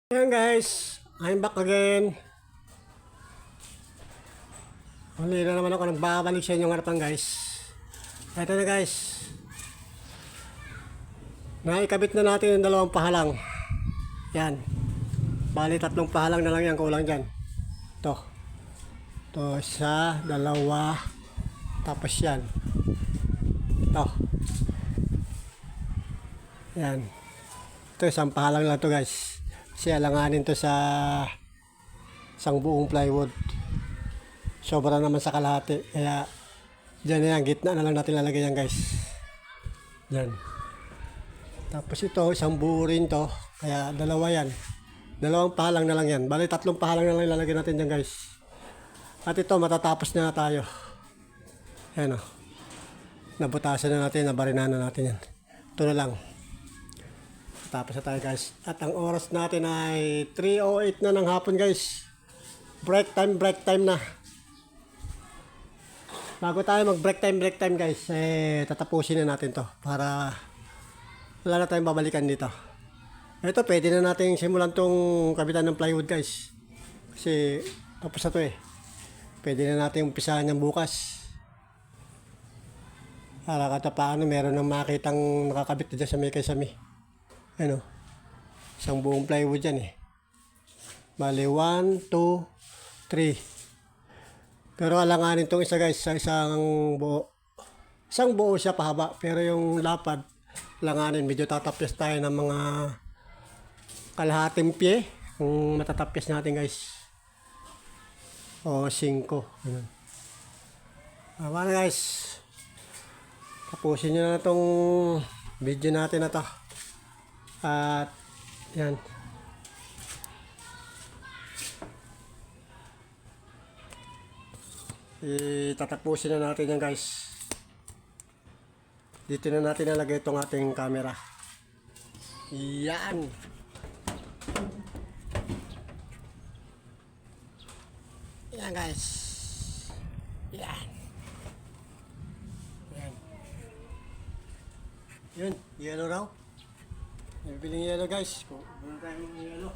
Ayan guys, I'm back again. Muli na naman ako nagbabalik sa inyong harapan guys. Ito na guys. Naikabit na natin yung dalawang pahalang. Yan. Bali tatlong pahalang na lang yan, kulang dyan. Ito. Ito, isa, dalawa. Tapos yan. Ito. Yan. Ito, isang pahalang lang to guys. Kasi alanganin to sa isang buong plywood. Sobra naman sa kalahati. Kaya dyan na yan, gitna na lang natin lalagay yan guys. Dyan. Tapos ito, isang buo rin to. Kaya dalawa yan. Dalawang pahalang na lang yan. Bali tatlong pahalang na lang lalagay natin dyan guys. At ito, matatapos na tayo. Ayan o. Nabutasan na natin, nabarinahan na natin yan. Ito na lang. Tapos na tayo guys. At ang oras natin ay 3:08 na ng hapon guys. Break time na. Bago tayo mag break time guys, tatapusin na natin to. Para wala na tayong babalikan dito. Ito, pwede na natin simulan tong kabitan ng plywood guys. Kasi tapos na to eh. Pwede na natin umpisahan yan bukas. Para kata paano meron nang makitang nakakabit na dyan sa may kaysami. Ano, isang buong plywood yan eh. Bali 1, 2, 3. Pero alanganin tong isa guys, sa isang buo. Isang buo siya pahaba, pero yung lapad alanganin, medyo tatapyas tayo ng mga kalahating pie kung matatapyas natin guys. O 5. Ganun. Paano guys, tapusin nyo na itong video natin na to. At yan. Tatapusin na natin yan guys. Dito na natin nalagay itong ating camera. Yan. Yan guys. Yan. Yan. Yun. Yellow raw. Bibiling yellow guys. Kung tayo ng yellow.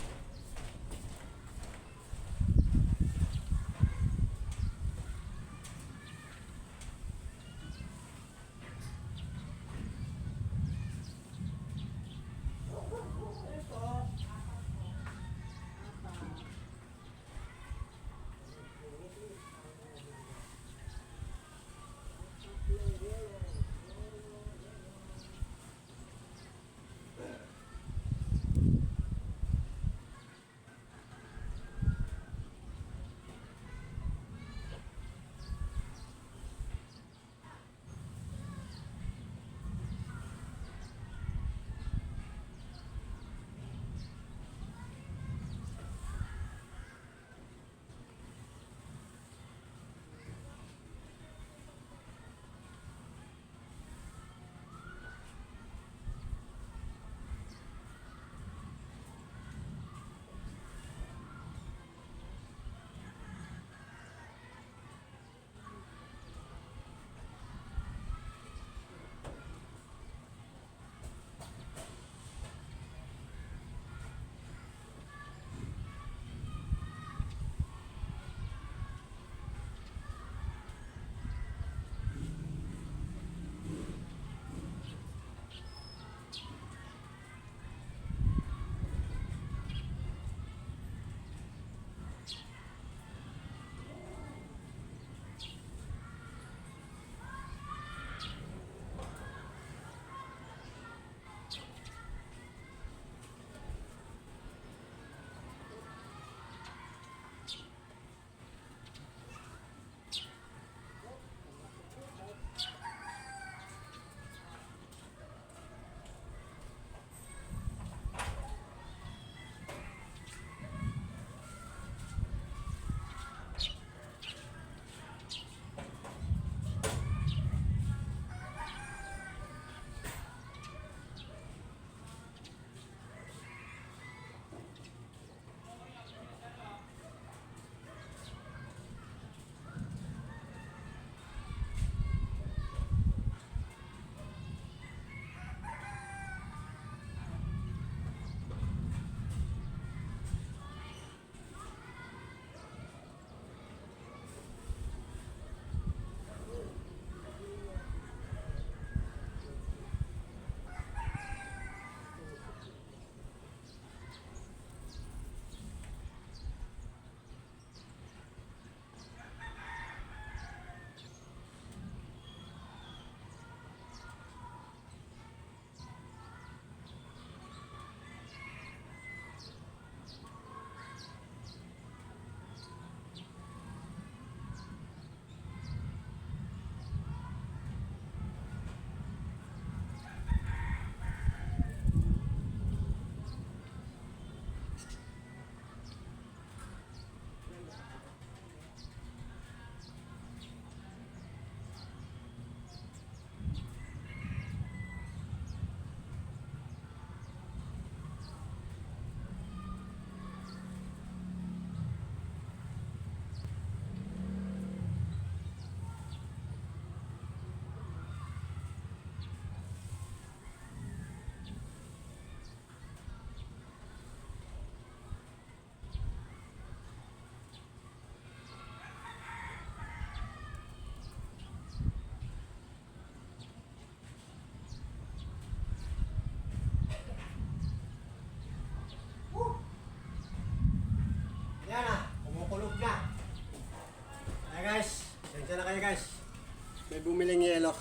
May bumiling yelo.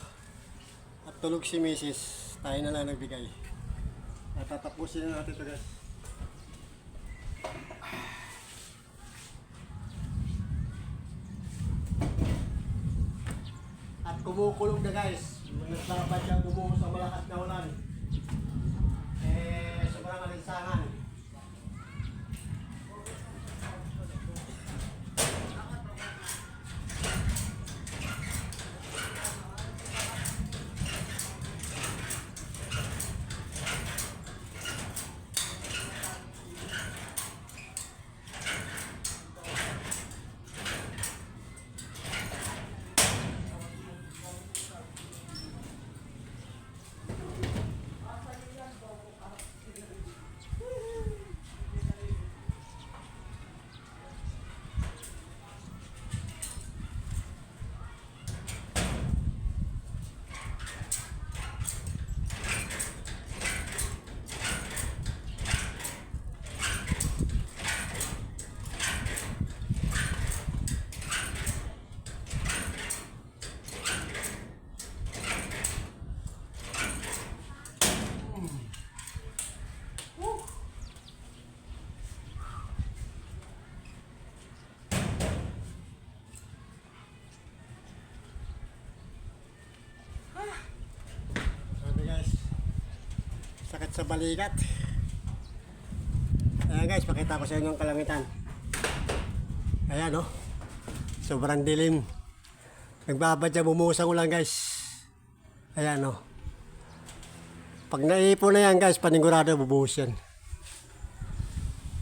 At tulog si Mrs. Tayo na lang nagbigay. At tatapusin na natin ito guys. At kumukulog na guys. Nagbabad yung bumuhos ng malakas na ulan. Sobrang alinsangan. Sakit sa balikat. Ayan guys, pakita ko sa inyo ang kalangitan. Ayan oh. Sobrang dilim. Nagbabadya, bumusang ulan guys. Ayan oh. Pag naipon na yan guys, panigurado bubuhos yan.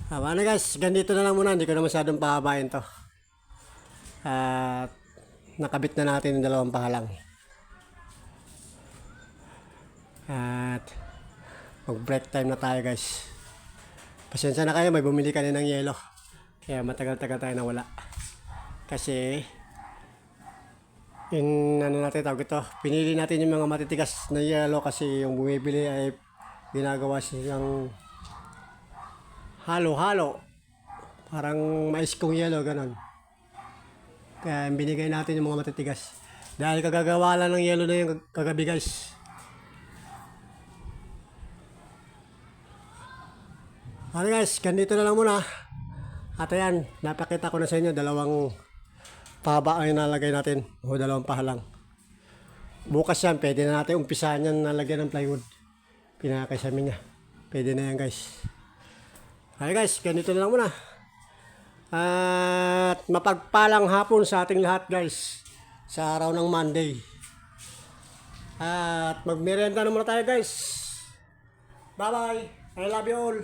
Ano guys, ganito na lang muna. Hindi ko na masyadong pahabayin to. At nakabit na natin yung dalawang pahalang. At mag-break time na tayo guys. Pasensya na kayo, may bumili kanina ng yelo. Kaya matagal-tagal tayo nawala. Kasi in ano natin tawag ito, pinili natin yung mga matitigas na yelo kasi yung bumibili ay ginagawa siyang halo-halo. Parang mais kong yelo, ganon. Kaya binigay natin yung mga matitigas. Dahil kagagawa lang ng yelo na yung kagabi guys. Ano guys, ganito na lang muna. At ayan, napakita ko na sa inyo dalawang pahaba ang nalagay natin o dalawang pahalang. Bukas yan, pwede na natin umpisahan yan nalagyan ng plywood. Pinakasami niya. Pwede na yan guys. Okay guys, ganito na lang muna. At mapagpalang hapon sa ating lahat guys. Sa araw ng Monday. At magmerienda na muna tayo guys. Bye bye. I love you all.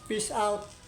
Peace out.